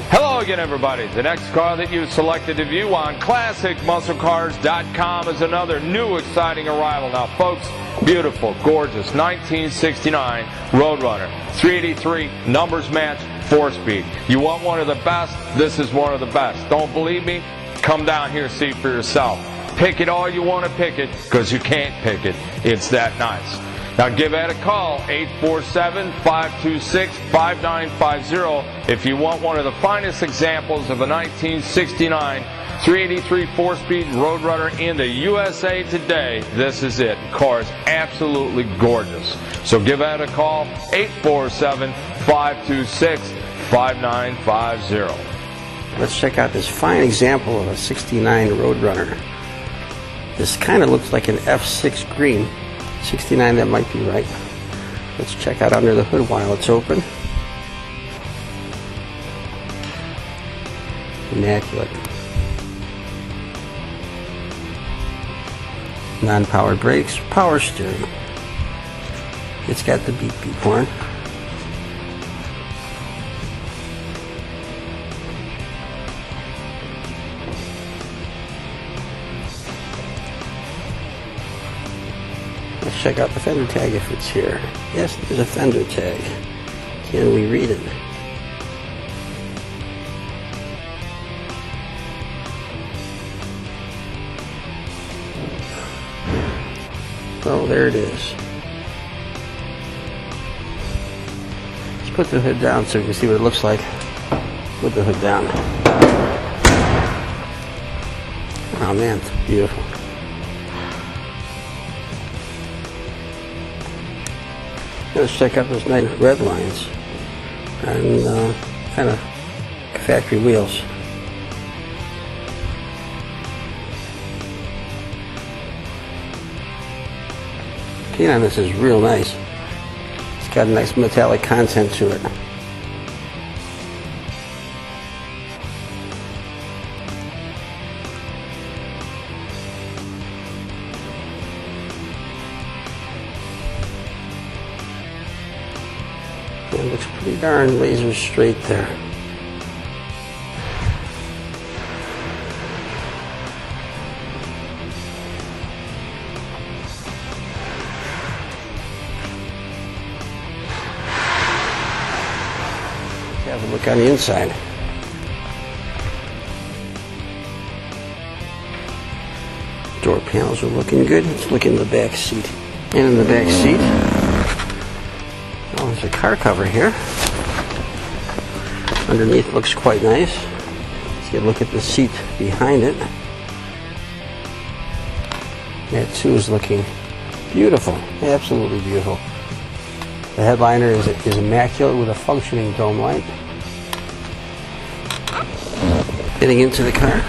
Hello again, everybody. The next car that you selected to view on ClassicMuscleCars.com is another new exciting arrival. Now, folks, beautiful, gorgeous 1969 Roadrunner 383 numbers match 4-speed. You want one of the best? This is one of the best. Don't believe me? Come down here and see for yourself. Pick it all you want to pick it, because you can't pick it. It's that nice. Now give Ed a call, 847-526-5950, if you want one of the finest examples of a 1969 383 4-speed Roadrunner in the USA today. This is it. The car is absolutely gorgeous. So give Ed a call, 847-526-5950. Let's check out this fine example of a 69 Roadrunner. This kind of looks like an F6 green. 69, that might be right. Let's check out under the hood while it's open. Immaculate. Non-powered brakes, power steering. It's got the beep beep horn. Let's check out the fender tag if it's here. Yes, there's a fender tag. Can we read it? Oh, there it is. Let's put the hood down so we can see what it looks like. Put the hood down. Oh man, it's beautiful. Let's check out those nice red lines and kind of factory wheels. Paint on this is real nice. It's got a nice metallic content to it. It looks pretty darn laser straight there. Have a look on the inside. Door panels are looking good. Let's look in the back seat. And in the back seat, there's a car cover here. Underneath looks quite nice. Let's get a look at the seat behind it. That too is looking beautiful, absolutely beautiful. The headliner is immaculate with a functioning dome light. Getting into the car.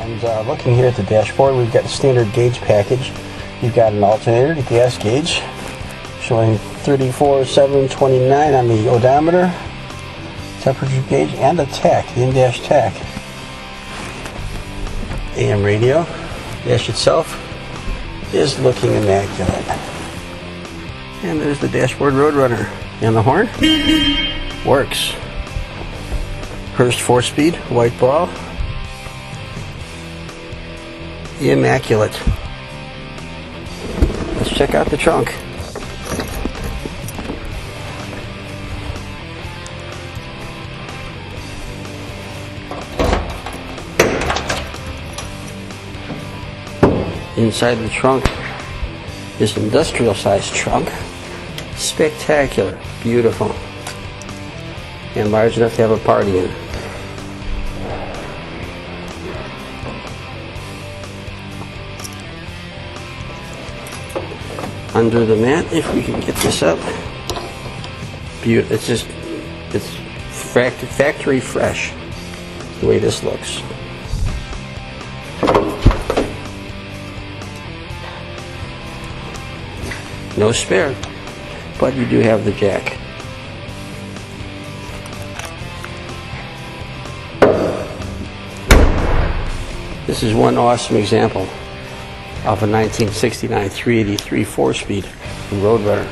And looking here at the dashboard, we've got the standard gauge package. You've got an alternator, the gas gauge, showing 34,729 on the odometer, temperature gauge, and the tach, the in-dash tach. AM radio. Dash itself is looking immaculate. And there's the dashboard Roadrunner. And the horn works. Hurst 4-speed, white ball. Immaculate. Let's check out the trunk. Inside the trunk is an industrial sized trunk. Spectacular, beautiful, and large enough to have a party in. Under the mat, if we can get this up, beautiful. It's factory fresh the way this looks. No spare, but you do have the jack. This is one awesome example of a 1969 383 4-speed Roadrunner.